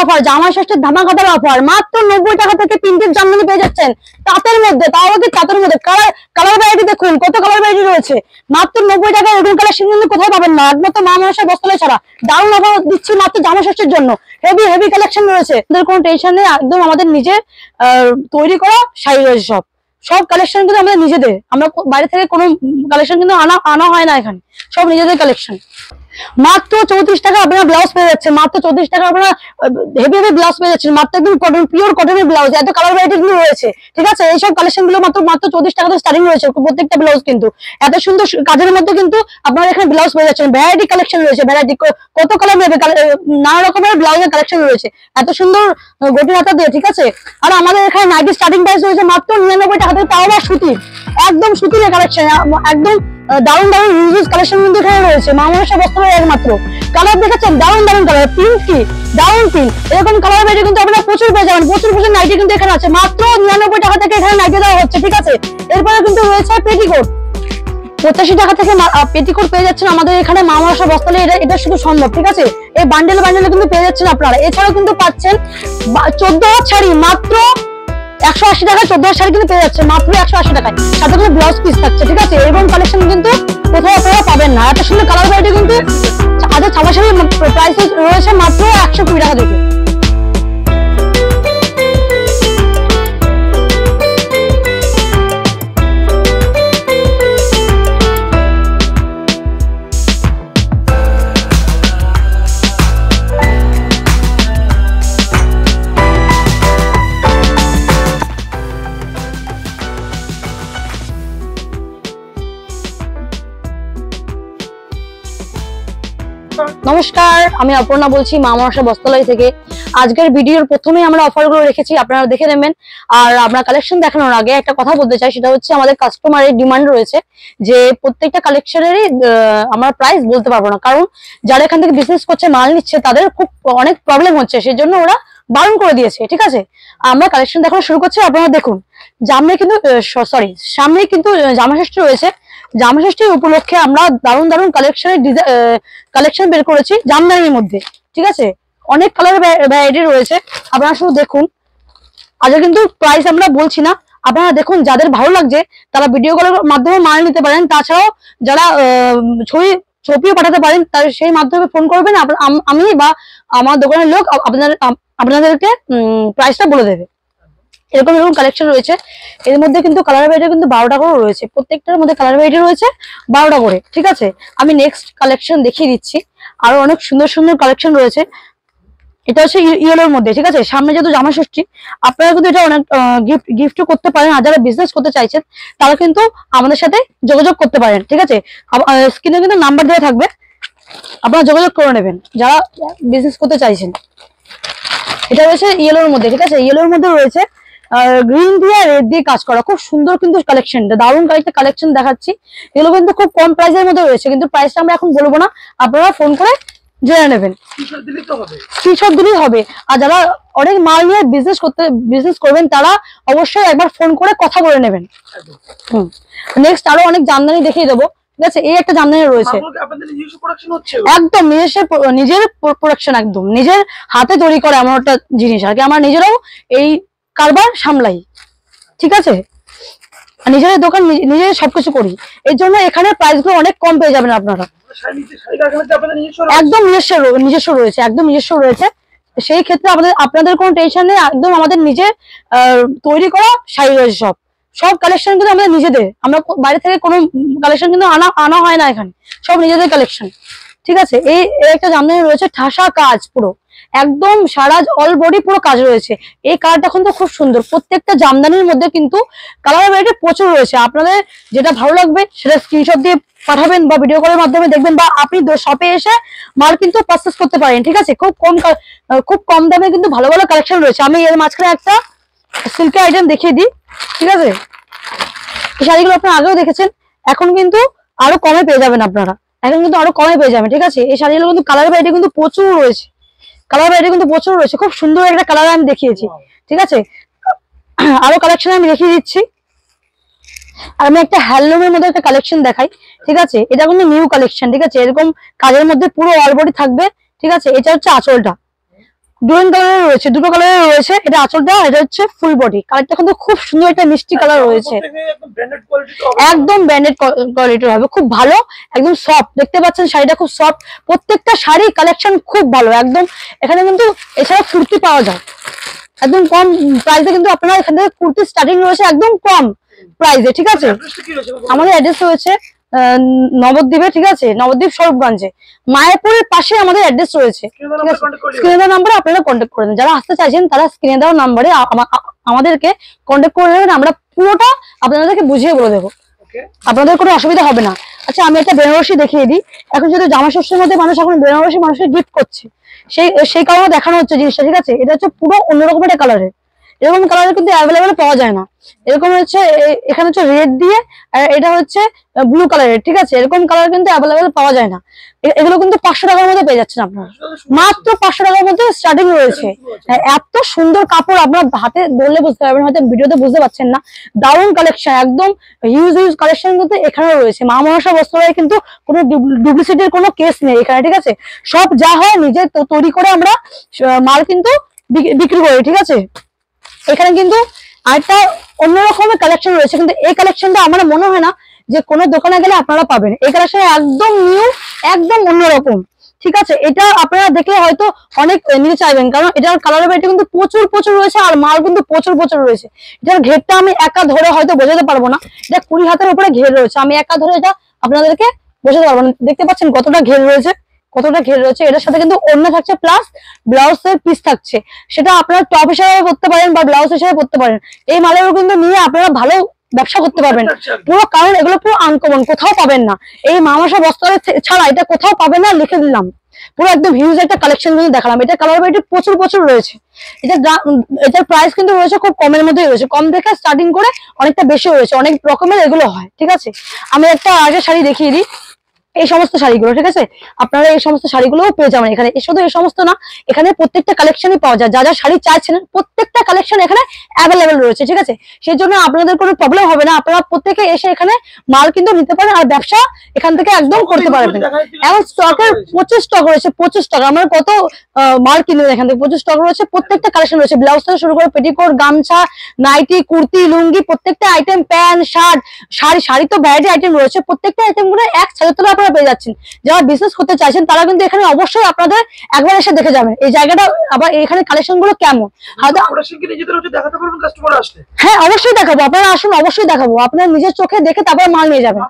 Offer, জামা ষষ্ঠীর ধামাকাদার offer, মাত্র 90 টাকা থেকে প্রিন্টেড জামদানি পেয়ে যাচ্ছেন তাঁতের মধ্যে, তাও আবার তাঁতের মধ্যে। কালার ভ্যারাইটি দেখুন, কত কালার ভ্যারাইটি রয়েছে মাত্র 90 টাকা। এরকম কালেকশন কিন্তু কোথায় পাবেন না, একমাত্র মা মনসা বস্ত্রালয় ছাড়া। দারুণ অফার দিচ্ছি মাত্র জামা ষষ্ঠীর জন্য, হেভি হেভি কালেকশন রয়েছে। আমাদের কোনো টেনশন নেই, একদম আমাদের নিজের তৈরি করা শাড়ি রয়েছে। সব কালেকশন কিন্তু আমাদের নিজেদের, আমরা বাইরে থেকে কোনো কালেকশন কিন্তু আনা হয় না, এখানে সব নিজেদের কালেকশন। মাত্র 34 টাকা আপনারা ব্লাউজ পেয়ে যাচ্ছেন, মাত্র 34 টাকা আপনারা হেভি হেভি ব্লাউজ পেয়ে যাচ্ছেন, মাত্র একদম কটন, পিওর কটনের ব্লাউজ। এত কালার ভ্যারাইটি গুলো রয়েছে, ঠিক আছে। এইসব কালেকশন গুলো মাত্র 34 টাকা থেকে স্টার্টিং রয়েছে প্রত্যেকটা ব্লাউজ। কিন্তু এত সুন্দর কাজের মধ্যে কিন্তু আপনারা এখানে ব্লাউজ পেয়ে যাচ্ছেন। ভ্যারাইটি কালেকশন রয়েছে, ভ্যারাইটি কত কালার নেবে, নানা রকমের ব্লাউজের কালেকশন রয়েছে এত সুন্দর গটির হাতা দিয়ে, ঠিক আছে। আর আমাদের এখানে নাইটি স্টার্টিং প্রাইস রয়েছে মাত্র 99 টাকা থেকে, তাও আবার সুতির, একদম সুতির কালেকশন, একদম দারুণ দারুণ ইউজ কালেকশন কিন্তু এখানে রয়েছে মা মনসা বস্ত্রালয়। একমাত্র কালার দেখেছেন, দারুণ দারুণ কালার, পিঙ্ক কি দারুণ পিঙ্ক, এরকম কালার ভ্যারাইটি কিন্তু আপনারা প্রচুর পেয়ে যাবেন। প্রচুর প্রচুর নাইটি কিন্তু এখানে আছে, মাত্র 99 টাকা থেকে এখানে নাইটি দেওয়া হচ্ছে, ঠিক আছে। এরপরে কিন্তু রয়েছে পেটিকোট, 85 টাকা থেকে পেটিকোট পেয়ে যাচ্ছেন আমাদের এখানে মা মনসা বস্ত্রালয়। এটা শুধু সম্ভব, ঠিক আছে। এই বান্ডেল বান্ডেলে কিন্তু পেয়ে যাচ্ছেন আপনারা। এছাড়াও কিন্তু পাচ্ছেন 14 হাত শাড়ি মাত্র 180 টাকা, 14 শাড়ি কিন্তু পেয়ে যাচ্ছে মাত্র 180 টাকায়, সাথে করে ব্লাউজ পিস থাকছে, ঠিক আছে। এরকম কালেকশন কিন্তু কোথাও আপনারা পাবেন না। এত সুন্দর কালার ভ্যারাইটি কিন্তু আজকে ছাপা শাড়ির প্রাইস রয়েছে মাত্র 120 টাকা থেকে। নমস্কার, আমি অপর্ণা বলছি মা মনসা বস্ত্রালয় থেকে। আজকের ভিডিওর প্রথমেই আমরা অফারগুলো রেখেছি, আপনারা দেখে নেবেন। আর আপনার কালেকশন দেখানোর আগে একটা কথা বলতে চাই, সেটা হচ্ছে আমাদের কাস্টমারের ডিমান্ড রয়েছে যে প্রত্যেকটা কালেকশনেরই আমরা প্রাইস বলতে পারবো না, কারণ যারা এখান থেকে বিজনেস করছে, মাল নিচ্ছে, তাদের খুব অনেক প্রবলেম হচ্ছে, সেজন্য ওরা বারণ করে দিয়েছে, ঠিক আছে। আমরা কালেকশন দেখানো শুরু করছি। আপনারা দেখুন, সামনে কিন্তু জামা ষষ্ঠী রয়েছে। জামা ষষ্ঠীর উপলক্ষে আমরা দারুণ দারুণ কালেকশন বের করেছি জামদানির মধ্যে, ঠিক আছে। অনেক কালার ভ্যারাইটি রয়েছে, আপনারা শুধু দেখুন। আজকে কিন্তু প্রাইস আমরা বলছি না, আপনারা দেখুন, যাদের ভালো লাগছে তারা ভিডিও কলের মাধ্যমে মাল নিতে পারেন। তাছাড়াও যারা ছবিও পাঠাতে পারেন, তার সেই মাধ্যমে ফোন করবেন, আমি বা আমার দোকানের লোক আপনাদেরকে প্রাইসটা বলে দেবে। এরকম এরকম কালেকশন রয়েছে। এর মধ্যে কিন্তু কালার ভ্যারাইটি কিন্তু 12টা করে রয়েছে, প্রত্যেকটার মধ্যে কালার ভ্যারাইটি রয়েছে 12টা করে, ঠিক আছে। আমি নেক্সট কালেকশন দেখিয়ে দিচ্ছি, আরো অনেক সুন্দর সুন্দর কালেকশন রয়েছে। এটা হচ্ছে ইয়েলোর মধ্যে, ঠিক আছে। সামনে যেহেতু জামা ষষ্ঠী, আপনারা কিন্তু এটা অনেক গিফটও করতে পারেন। আর যারা বিজনেস করতে চাইছেন তারা কিন্তু আমাদের সাথে যোগাযোগ করতে পারেন, ঠিক আছে। স্ক্রিনে কিন্তু নাম্বার দেওয়া থাকবে, আপনারা যোগাযোগ করে নেবেন যারা বিজনেস করতে চাইছেন। এটা রয়েছে ইয়েলোর মধ্যে, ঠিক আছে। ইয়েলোর মধ্যে রয়েছে গ্রিন দিয়ে রেড দিয়ে কাজ করা, খুব সুন্দর কিন্তু কালেকশনটা, দারুণ একটা কালেকশন দেখাচ্ছি। এগুলো কিন্তু খুব কম প্রাইসের মধ্যে রয়েছে, কিন্তু প্রাইসটা আমরা এখন বলবো না, আপনারা ফোন করে জেনে নেবেন, স্ক্রিনশট দিলেই হবে। আর যারা অনেক মাল নিয়ে বিজনেস করবেন, তারা অবশ্যই একবার ফোন করে কথা বলে নেবেন। নেক্সট আরো অনেক জামদানি দেখিয়ে দেবো, ঠিক আছে। এই একটা জামদানি রয়েছে, একদম নিজের প্রোডাকশন, একদম নিজের হাতে তৈরি করে এমন একটা জিনিস আর কি। আমরা নিজেরাও এই কারবার সামলাই, ঠিক আছে। নিজের দোকান নিজের সবকিছু করি, এর জন্য এখানে প্রাইস গুলো অনেক কম পেয়ে যাবেন আপনারা। একদম নিজস্ব রয়েছে, একদম নিজস্ব রয়েছে। সেই ক্ষেত্রে আপনাদের কোনো টেনশন নেই, একদম আমাদের নিজের তৈরি করা শাড়ি রয়েছে। সব কালেকশন কিন্তু আমাদের নিজেদের, আমরা বাইরে থেকে কোনো কালেকশন কিন্তু আনা হয় না, এখানে সব নিজেদের কালেকশন, ঠিক আছে। এই একটা জামদানি রয়েছে, ঠাসা কাজ, পুরো একদম সারা অল বডি পুরো কাজ রয়েছে। এই কালারটা কিন্তু খুব সুন্দর। প্রত্যেকটা জামদানির মধ্যে কিন্তু কালার ভ্যারাইটি প্রচুর রয়েছে। আপনাদের যেটা ভালো লাগবে সেটা স্ক্রিনশট দিয়ে পাঠাবেন বা ভিডিও কলের মাধ্যমে দেখবেন, বা আপনি শপে এসে মাল কিন্তু পারচেজ করতে পারেন, ঠিক আছে। খুব কম দামে কিন্তু ভালো ভালো কালেকশন রয়েছে। আমি এর মাঝখানে একটা সিল্কের আইটেম দেখিয়ে দিই, ঠিক আছে। এই শাড়িগুলো আপনারা আগেও দেখেছেন, এখন কিন্তু আরো কমে পেয়ে যাবেন আপনারা, এখন কিন্তু আরো কমে পেয়ে যাবেন, ঠিক আছে। এই শাড়িগুলো কিন্তু কালার ভ্যারাইটি কিন্তু প্রচুর রয়েছে, খুব সুন্দর একটা কালার আমি দেখিয়েছি, ঠিক আছে। আরো কালেকশন আমি দেখিয়ে দিচ্ছি। আর আমি একটা হ্যান্ডলুমের মধ্যে একটা কালেকশন দেখাই, ঠিক আছে। এটা কিন্তু নিউ কালেকশন, ঠিক আছে। এরকম কাজের মধ্যে পুরো অল বডি থাকবে, ঠিক আছে। এটা হচ্ছে আঁচলটা, ডুয়েল কালারের রয়েছে, দুটো কালারের রয়েছে। এটা আঁচলটা, এটা হচ্ছে ফুল বডি। কালারটা কিন্তু খুব সুন্দর একটা মিষ্টি কালার রয়েছে, একদম ব্র্যান্ডেড কোয়ালিটির হবে, খুব ভালো, একদম সফট। দেখতে পাচ্ছেন শাড়িটা খুব সফট, প্রত্যেকটা শাড়ি কালেকশন খুব ভালো একদম। এখানে কিন্তু এছাড়া কুর্তি পাওয়া যায় একদম কম প্রাইসে, কিন্তু আপনারা এখান থেকে কুর্তি স্টার্টিং রয়েছে একদম কম প্রাইসে, ঠিক আছে। আমাদের অ্যাড্রেস রয়েছে নবদ্বীপে, ঠিক আছে, নবদ্বীপ স্বরূপগঞ্জে, মায়াপুরের পাশে আমাদের অ্যাড্রেস রয়েছে, ঠিক আছে। স্ক্রিনে দেওয়া নাম্বারে আপনারা কন্ট্যাক্ট করে দেন, যারা আসতে চাইছেন তারা স্ক্রিনে দেওয়া নাম্বারে আমাদেরকে কন্ট্যাক্ট করে নেবেন, আমরা পুরোটা আপনাদেরকে বুঝিয়ে বলে দেবো, আপনাদের কোনো অসুবিধা হবে না। আচ্ছা, আমি একটা বেনারসি দেখিয়ে দিই। এখন যদি জামা ষষ্ঠীর মধ্যে মানুষ এখন বেনারসি মানুষের গিফট করছে, সেই কারণে দেখানো হচ্ছে জিনিসটা, ঠিক আছে। এটা হচ্ছে পুরো অন্যরকম একটা কালারের, এরকম কালার কিন্তু অ্যাভেলেবেল পাওয়া যায় না। এরকম হচ্ছে এখানে হচ্ছে রেড দিয়ে, আর এটা হচ্ছে ব্লু কালারের, ঠিক আছে। এরকম কালার কিন্তু অ্যাভেলেবেল পাওয়া যায় না। এগুলো কিন্তু 500 টাকার মধ্যে পেয়ে যাচ্ছেন আপনারা, মাত্র 500 টাকার মধ্যে স্টার্টিং রয়েছে। এত সুন্দর কাপড়, আপনার হাতে ধরলে বুঝতে পারবেন, হয়তো ভিডিওতে বুঝতে পারছেন না। দারুণ কালেকশন, একদম হিউজ কালেকশন কিন্তু এখানে রয়েছে। মা মনসা বস্ত্রালয়ে কিন্তু কোনো ডুপ্লিসিটির কোনো কেস নেই এখানে, ঠিক আছে। সব যা হয় নিজে তৈরি করে আমরা মাল কিন্তু বিক্রি করি, ঠিক আছে। এখানে কিন্তু আরেকটা অন্যরকমের কালেকশন রয়েছে, কিন্তু এই কালেকশনটা আমার মনে হয় না যে কোনো দোকানে গেলে আপনারা পাবেন। এই কালেকশন একদম নিউ, একদম অন্যরকম, ঠিক আছে। এটা আপনারা দেখলে হয়তো অনেক নিতে চাইবেন, কারণ এটার কালার ভ্যারাইটি কিন্তু প্রচুর প্রচুর রয়েছে, আর মাল কিন্তু প্রচুর প্রচুর রয়েছে। এটার ঘেরটা আমি একা ধরে হয়তো বোঝাতে পারবো না, এটা 20 হাতের উপরে ঘের রয়েছে, আমি একা ধরে এটা আপনাদেরকে বোঝাতে পারবো না। দেখতে পাচ্ছেন কতটা ঘের রয়েছে, কতটা ঘের রয়েছে। এটার সাথে কিন্তু ওড়না থাকছে, প্লাস ব্লাউজের পিস থাকছে। সেটা আপনারা টপ হিসাবে পরতে পারেন বা ব্লাউজ হিসাবে পরতে পারেন। এই মালের কিন্তু নিয়ে আপনারা ভালো ব্যবসা করতে পারবেন পুরো, কারণ এগুলো পুরো আনকমন, কোথাও পাবেন না। এই মা মনসা বস্ত্রালয় ছাড়া এটা কোথাও পাবেন না, লিখে দিলাম। পুরো একদম হিউজ একটা কালেকশন কিন্তু দেখালাম। এটা কালার ভ্যারাইটি প্রচুর প্রচুর রয়েছে। এটার প্রাইস কিন্তু রয়েছে খুব কমের মধ্যেই রয়েছে, কম থেকে স্টার্টিং করে অনেকটা বেশি রয়েছে, অনেক রকমের এগুলো হয়, ঠিক আছে। আমি একটা আগে শাড়ি দেখিয়ে দিই, এই সমস্ত শাড়িগুলো, ঠিক আছে। আপনারা এই সমস্ত শাড়িগুলোও পেয়ে যাবেন এখানে। শুধু এই সমস্ত না, এখানে প্রত্যেকটা কালেকশনই পাওয়া যায়। যা যা শাড়ি চাইছেন প্রত্যেকটা কালেকশন এখানে অ্যাভেলেবেল রয়েছে, ঠিক আছে। সেই জন্য আপনাদের কোনো প্রবলেম হবে না, আপনারা প্রত্যেকে এসে এখানে মাল কিন্তু নিতে পারেন, আর ব্যবসা এখান থেকে একদম করতে পারবেন। এখন স্টকের 25 স্টক রয়েছে, 25 স্টক। আমরা কত মাল কিনবেন এখান থেকে, 25 স্টক রয়েছে, প্রত্যেকটা কালেকশন রয়েছে। ব্লাউজ থেকে শুরু করে পেটিকোট, গামছা, নাইটি, কুর্তি, লুঙ্গি, প্রত্যেকটা আইটেম, প্যান্ট, শার্ট, শাড়ি তো ভ্যারাইটি আইটেম রয়েছে। প্রত্যেকটা আইটেম গুলো এক ছাদের তলায় আপনারা পেয়ে যাচ্ছেন। যারা বিজনেস করতে চাইছেন তারা কিন্তু এখানে অবশ্যই আপনাদের একবার এসে দেখে যাবেন এই জায়গাটা, আবার এখানে কালেকশন গুলো কেমন। হ্যাঁ, অবশ্যই দেখাবো, আপনারা আসুন, অবশ্যই দেখাবো। আপনারা নিজের চোখে দেখে তারপরে মাল নিয়ে যাবেন।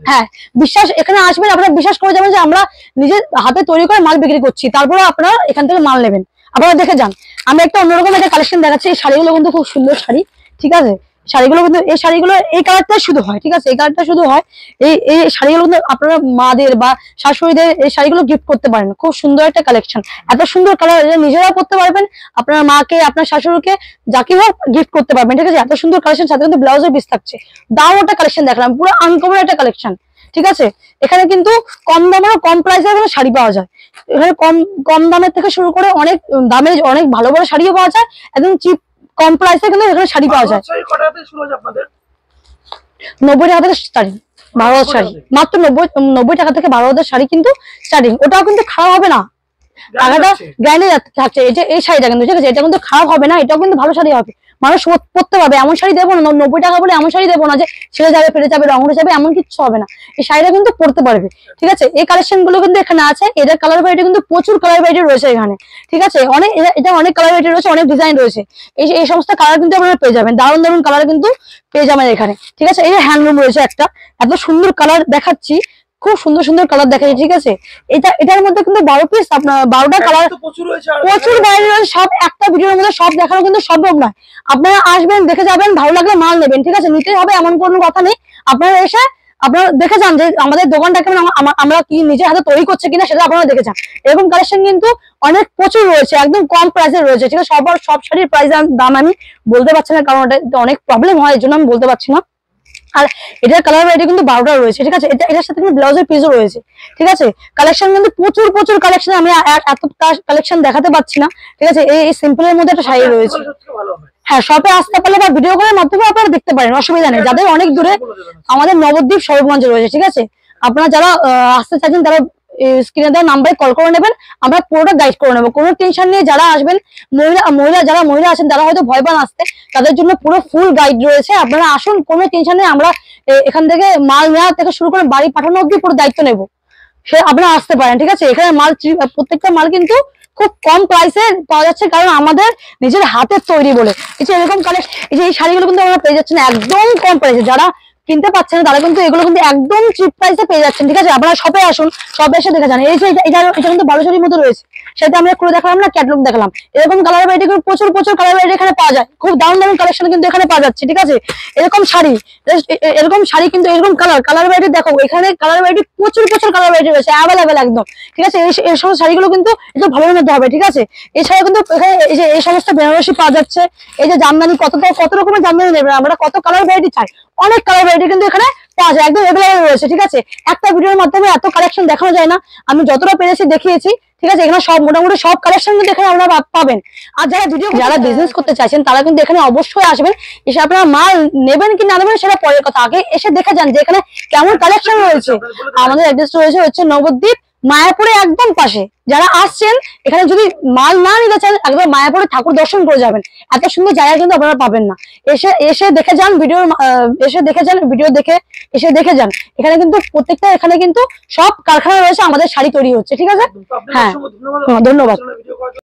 হ্যাঁ, বিশ্বাস, এখানে আসবেন আপনারা বিশ্বাস করে যাবেন যে আমরা নিজের হাতে তৈরি করে মাল বিক্রি করছি, তারপরে আপনারা এখান থেকে মাল নেবেন। আপনারা দেখে যান। আমি একটা অন্যরকম একটা কালেকশন দেখাচ্ছি। এই শাড়িগুলো কিন্তু খুব সুন্দর শাড়ি, ঠিক আছে। শাড়িগুলো কিন্তু এই শাড়িগুলো এই কালারটা শুধু হয়, ঠিক আছে, এই কালারটা শুধু হয়। এই শাড়িগুলো কিন্তু আপনারা মাদের বা শাশুড়িদের এই শাড়িগুলো গিফট করতে পারেন। খুব সুন্দর একটা কালেকশন, এত সুন্দর কালার, নিজেরাও পরতে পারবেন, আপনার মাকে, আপনার শাশুড়িকে, যাকে হোক গিফট করতে পারবেন, ঠিক আছে। এত সুন্দর কালেকশন, সাথে কিন্তু ব্লাউজের পিস থাকছে। দারুণ একটা কালেকশন দেখলাম, পুরো আনকমন একটা কালেকশন, ঠিক আছে। এখানে কিন্তু কম দামের, কম প্রাইসের শাড়ি পাওয়া যায়। এখানে কম কম দামের থেকে শুরু করে অনেক দামের অনেক ভালো ভালো শাড়িও পাওয়া যায়, একদম চিপ কম প্রাইসে কিন্তু এখানে শাড়ি পাওয়া যায়। 90 টাকা থেকে স্টার্টিং, 12,000 শাড়ি, মাত্র 90 টাকা থেকে 12,000 শাড়ি কিন্তু স্টার্টিং। ওটাও কিন্তু খারাপ হবে না, টাকাটা গ্যারান্টি থাকছে। এই শাড়িটা কিন্তু, ঠিক আছে, এটা কিন্তু খারাপ হবে না, এটাও কিন্তু ভালো শাড়ি হবে, মানুষ পরতে পারবে। এমন শাড়ি দেবো না 90 টাকা বলে, এমন শাড়ি দেবো না যে ছেড়ে যাবে, ফেটে যাবে, রং উঠে যাবে, এমন কিছু হবে না। এই শাড়িটা কিন্তু পরতে পারবে, ঠিক আছে। এই কালেকশন গুলো কিন্তু এখানে আছে। এটার কালার ভ্যারাইটি কিন্তু প্রচুর কালার ভ্যারাইটি রয়েছে এখানে, ঠিক আছে। এটা অনেক কালার ভ্যারাইটি রয়েছে, অনেক ডিজাইন রয়েছে। এই সমস্ত কালার কিন্তু আপনারা পেয়ে যাবেন, দারুণ দারুণ কালার কিন্তু পেয়ে যাবেন এখানে, ঠিক আছে। এই যে হ্যান্ডলুম রয়েছে একটা, এত সুন্দর কালার দেখাচ্ছি, খুব সুন্দর সুন্দর কালার দেখাচ্ছি, ঠিক আছে। এটার মধ্যে কিন্তু 12 পিস, আপনার 12টা কালার, প্রচুর ভ্যারাইটি রয়েছে। সব একটা ভিডিওর মধ্যে সব দেখানো কিন্তু সম্ভব নয়। আপনারা আসবেন, দেখে যাবেন, ভালো লাগলে মাল নেবেন, ঠিক আছে। নিতেই হবে এমন কোনো কথা নেই। আপনারা এসে আপনারা দেখে যান যে আমাদের দোকানটা কেমন, আমরা কি নিজের হাতে তৈরি করছে কিনা সেটা আপনারা দেখে যান। এরকম কালেকশন কিন্তু অনেক প্রচুর রয়েছে, একদম কম প্রাইসে রয়েছে, ঠিক আছে। সব শাড়ির প্রাইস দাম আমি বলতে পারছি না, কারণ এটা অনেক প্রবলেম হয়, এর জন্য আমি বলতে পারছি না। আর এটার কালার ভ্যারাইটি কিন্তু 12টা রয়েছে, ঠিক আছে। এটার সাথে কিন্তু ব্লাউজের পিসও রয়েছে, ঠিক আছে। কালেকশন কিন্তু প্রচুর প্রচুর কালেকশন, আমি এত কালেকশন দেখাতে পারছি না, ঠিক আছে। এই সিম্পলের মধ্যে একটা শাড়ি রয়েছে। হ্যাঁ, শপে আসতে পারলে বা ভিডিও কলের মাধ্যমে আপনারা দেখতে পারেন, অসুবিধা নেই। যাদের অনেক দূরে, আমাদের নবদ্বীপ স্বরূপগঞ্জে রয়েছে, ঠিক আছে। আপনারা যারা আসতে চাইছেন তারা স্ক্রিনে দেওয়া নাম্বারে কল করে নেবেন, আমরা পুরোটা গাইড করে নেবো। কোনো টেনশন নিয়ে যারা আসবেন, যারা মহিলা আছেন তারা হয়তো ভয় পান আসতে, তাদের জন্য পুরো ফুল গাইড রয়েছে। আপনারা আসুন, কোনো টেনশন নেই, আমরা এখান থেকে মাল নেওয়া থেকে শুরু করে বাড়ি পাঠানো অব্দি পুরো দায়িত্ব নেবো। সে আপনারা আসতে পারেন, ঠিক আছে। এখানে মাল প্রত্যেকটা মাল কিন্তু খুব কম প্রাইসে পাওয়া যাচ্ছে, কারণ আমাদের নিজের হাতের তৈরি বলে। এই যে এরকম এই শাড়িগুলো কিন্তু আমরা পেয়ে যাচ্ছেন একদম কম প্রাইসে। যারা কিনতে পাচ্ছেন তারা কিন্তু এগুলো কিন্তু একদম চিপ প্রাইসে পেয়ে যাচ্ছেন, ঠিক আছে। আপনারা শপে আসুন, শপে এসে দেখে যান। এই যে এটা কিন্তু 1200 মতো রয়েছে, সেটা আমরা খুলে দেখালাম না, ক্যাটালগ দেখালাম। এরকম কালার ভ্যারাইটি প্রচুর কালার ভ্যারাইটি এখানে পাওয়া যায়, খুব দারুণ কালেকশন কিন্তু এখানে পাওয়া যাচ্ছে, ঠিক আছে। এরকম শাড়ি কিন্তু এরকম কালার ভ্যারাইটি দেখো, এখানে কালার ভ্যারাইটি প্রচুর কালার ভ্যারাইটি রয়েছে, অ্যাভেলেবেল একদম, ঠিক আছে। এই সমস্ত শাড়িগুলো কিন্তু একটু ভালোর মধ্যে হবে, ঠিক আছে। এছাড়া কিন্তু এখানে এই যে এই সমস্ত বেনারসি পাওয়া যাচ্ছে, এই যে জামদানি, কত রকমের জামদানি নেবেন, আমরা কত কালার ভ্যারাইটি চাই, অনেক কালার ভ্যারাইটি কিন্তু এখানে পাওয়া যায়, একদম অ্যাভেলেবেল রয়েছে, ঠিক আছে। একটা ভিডিওর মাধ্যমে এত কালেকশন দেখানো যায় না, আমি যতটা পেরেছি দেখিয়েছি, ঠিক আছে। এখানে সব মোটামুটি সব কালেকশন কিন্তু এখানে আপনারা পাবেন। আর যারা বিজনেস করতে চাইছেন তারা কিন্তু এখানে অবশ্যই আসবেন, এসে আপনারা মাল নেবেন কি না নেবেন সেটা পরের কথা, আগে এসে দেখে যান যে এখানে কেমন কালেকশন রয়েছে। আমাদের অ্যাড্রেস রয়েছে হচ্ছে নবদ্বীপ, মায়াপুরে একদম পাশে। যারা আসছেন এখানে যদি মাল না নিতে চান, একবার মায়াপুরে ঠাকুর দর্শন করে যাবেন, এত সুন্দর জায়গা কিন্তু আপনারা পাবেন না। এসে দেখে যান ভিডিও দেখে এসে দেখে যান। এখানে কিন্তু প্রত্যেকটা এখানে কিন্তু সব কারখানা রয়েছে, আমাদের শাড়ি তৈরি হচ্ছে, ঠিক আছে। হ্যাঁ, ধন্যবাদ।